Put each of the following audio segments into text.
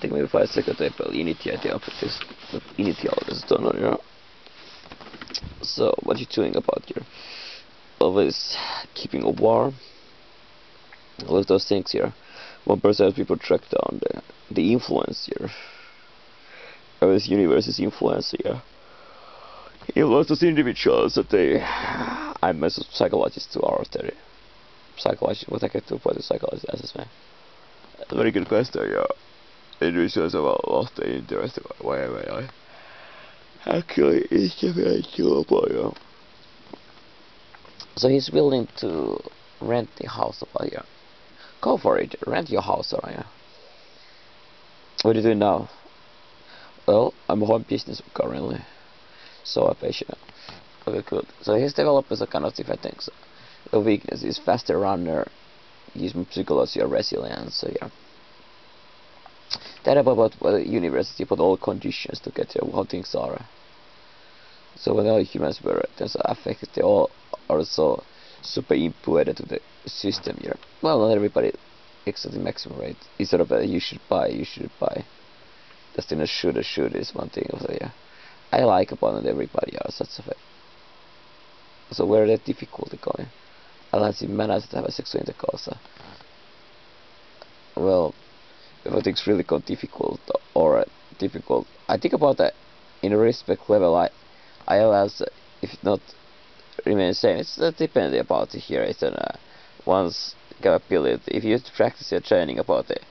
Take maybe 5 seconds to initiate the initial this tunnel, you know. So what you doing about here? Always keeping a warm. All of those things here. 1% of people track down the influence here. Of this universe's influence here. He lost those individuals that they. I'm a psychologist to our theory. Psychologist, what I get to put the psychologist as man. A very good question, yeah. It research about lost the interest about why I actually is very doable, yeah. So he's willing to rent the house about here. Go for it, rent your house around here. What are you doing now? Well, I'm a home business currently. So a patient. Okay, good. So he's developed a kind of different things. The weakness is faster runner, use psychology or resilience, so yeah. That about university put all conditions to get how things are. So when all humans were affected, they all also super inputted to the system here. Well, not everybody except the maximum rate. It's sort of a you should buy. That's in a should is one thing of the yeah. I like about it everybody else, that's a fact. So where the difficulty going? Unless you manage to have a sexual intercourse. Well, if things really got difficult or difficult, I think about that in a respect level. I allows if not remain the same. It's depending about it here. It's one's capability. If you practice your training about it,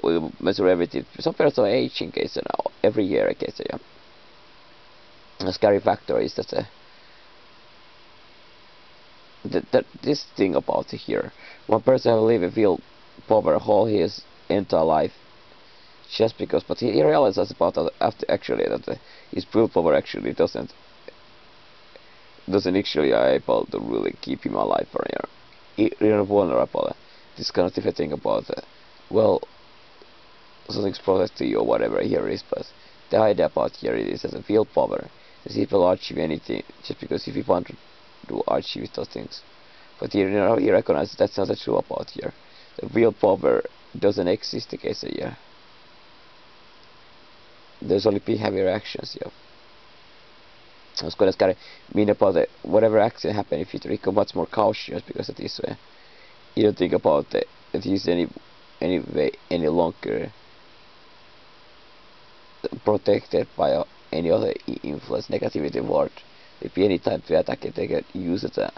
we measure everything. Some people are aging case every year. I guess yeah. The scary factor is that this thing about here, one person will live a feel power whole his entire life just because, but he realizes about that after actually that his willpower actually doesn't actually able to really keep him alive for you know, vulnerable. This kind of different thing about well, something's protecting you or whatever here is, but the idea about here is that the willpower that he will achieve anything just because if he want to achieve those things. But here, you know, he recognizes that's not true about here. The willpower doesn't exist in case here. There's only behavior actions here. I was going to mean about whatever action happen if you become much more cautious because of this way. You don't think about that he's any way any longer protected by any other influence, negativity word. If any time to attack it, they can use it as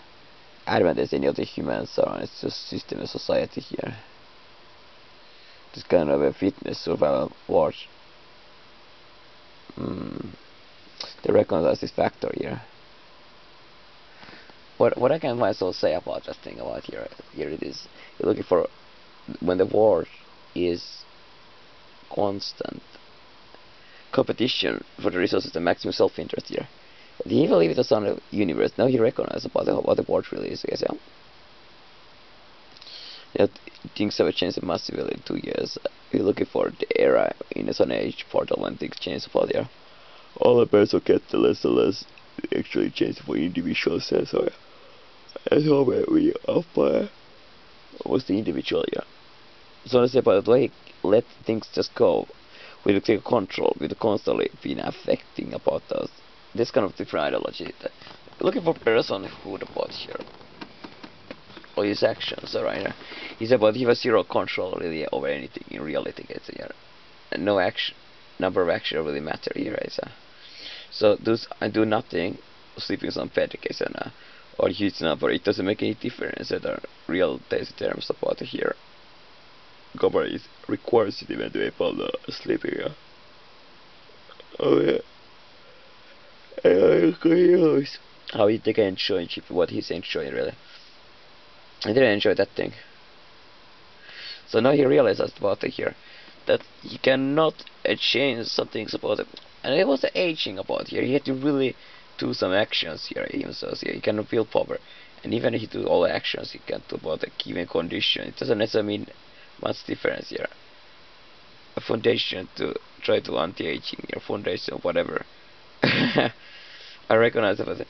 advantage any other humans around. It's just system of society here. This kind of a fitness survival word. They recognize this factor here. What I can myself say about that thing about here it is you're looking for when the war is constant competition for the resources and maximum self-interest here. He believed it on the universe. Now he recognizes about what the world really is. I guess, yeah. Yeah, things have changed massively in 2 years. We're looking for the era in the Sun Age portal when things change about there. All the person get the less and less actually change for individuals. So yeah. That's how we are was the individual, yeah. So I say about the way let things just go. We take control, we constantly been affecting about those. This kind of different ideology. Looking for personhood about here. Or his actions, alright. He's about he has zero control really over anything in reality, guys. Yeah. And no action, number of action really matter here, right? So I do nothing, sleeping on bed, guys, or huge number. It doesn't make any difference in the real terms about here. Government requires it even to be able to sleep here. Oh yeah. How he can enjoy what he's enjoying really. I didn't enjoy that thing. So now he realizes about it here that he cannot change some things about it. And it was the aging about here. He had to really do some actions here himself. Here. He cannot feel power. And even if he do all the actions he can do about the given condition, it doesn't necessarily mean much difference here. A foundation to try to anti-aging, your foundation, whatever. I recognize that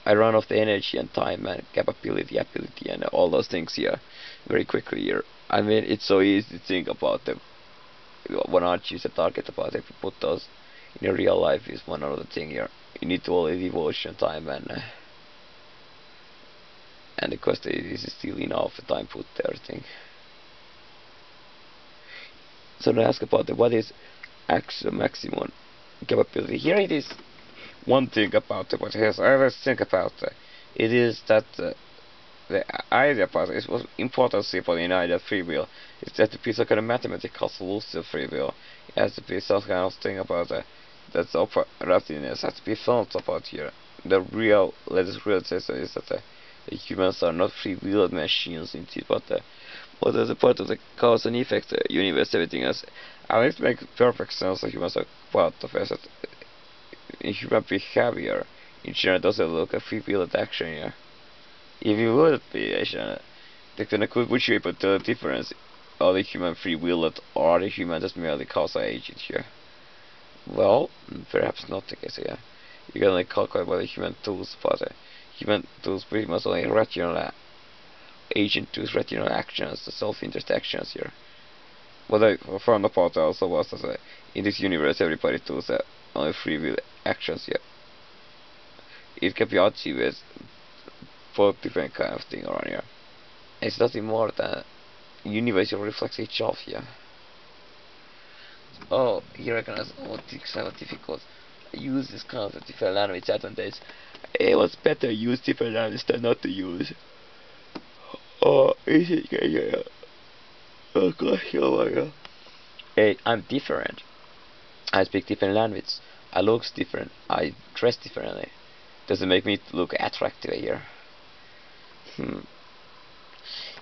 I run off the energy and time and capability, ability, and all those things here very quickly here. I mean, it's so easy to think about the you wanna achieve the target about if you put those in your real life is one other thing here. You need to only devotion time and the question is still enough time put there thing. So now ask about what is actual maximum capability. Here it is one thing about what I always think about it is that the idea about it was important simple in idea of free will. It's that to be some kind of mathematical solution of free will. It has to be some kind of thing about that's operativeness has to be thought about here. The real real say so is that the humans are not free will machines indeed, but as a part of the cause and effect universe, everything else. And it makes perfect sense that humans are part of it. In human behavior in general doesn't look a free will action here. If you would be Asian, then would you be able to tell the difference? Are the human free willed or are the human just merely causal agent here? Well, perhaps not the case here. You can only calculate by the human tools, but human tools pretty much only rational agent tools, rational actions, the self-interest actions here. What I found about also was that in this universe everybody does only free will actions here. It can be achieved with both different kind of thing around here. It's nothing more than universe reflects each other here. Oh, you recognize things are difficult. Use this kind of different language advantage. It was better use different language than not to use. Oh, is it yeah. Oh gosh, oh my god. Hey, I'm different. I speak different language. I look different. I dress differently. Does it make me look attractive here?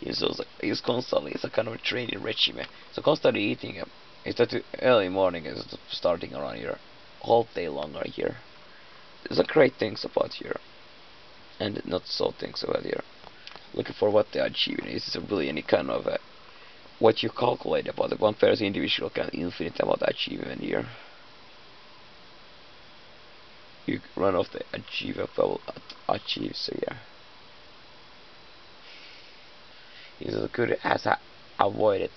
It's constantly, it's a kind of a training regime. So constantly eating, it's that early morning is starting around here, all day longer here. There's a great things about here, and not so things about here. Looking for what they're achieving. Is this really any kind of what you calculate about the one person individual can infinite about achievement here. You run off the achievable achieves here. Is as good as I avoid it.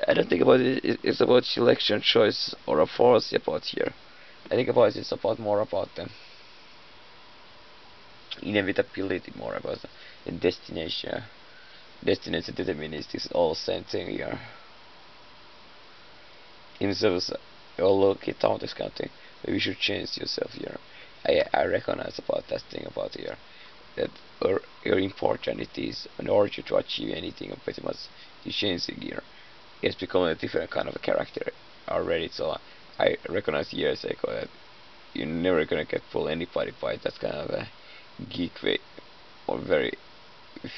I don't think about it. It's about selection, choice, or a force about here. I think about it's about more about the inevitability, more about the destination. Destination determinist is all the same thing here. In service, you'll look it down this kind of thing. Maybe you should change yourself here. I recognize about that thing about here. That how important it is in order to achieve anything pretty much is changing here. It's becoming a different kind of a character already, so I recognize years ago that you're never gonna get pull anybody by that kind of a geek way or very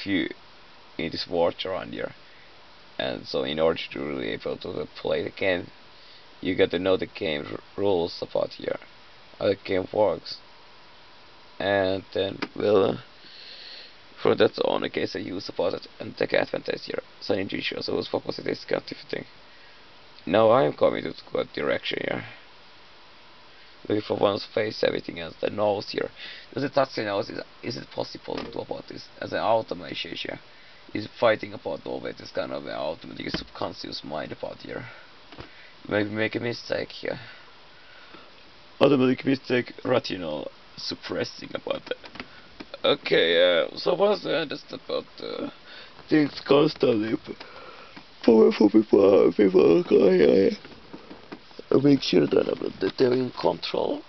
few in this world around here. And so in order to really be able to play the game, you got to know the game rules about here, how the game works. And then well for that on, in case I use about it and take advantage here. So intuition, so I was focusing this kind of thing. Now I am committed to good direction here. Looking for one's face, everything else, the nose here. Does it touch the nose? Is it possible to do about this as an automation here? Is fighting about always this kind of an automatic subconscious mind about here. Maybe make a mistake here. Automatic mistake, rational suppressing about that. Okay, so what's the understand about things constantly powerful people okay, make sure that they're in control.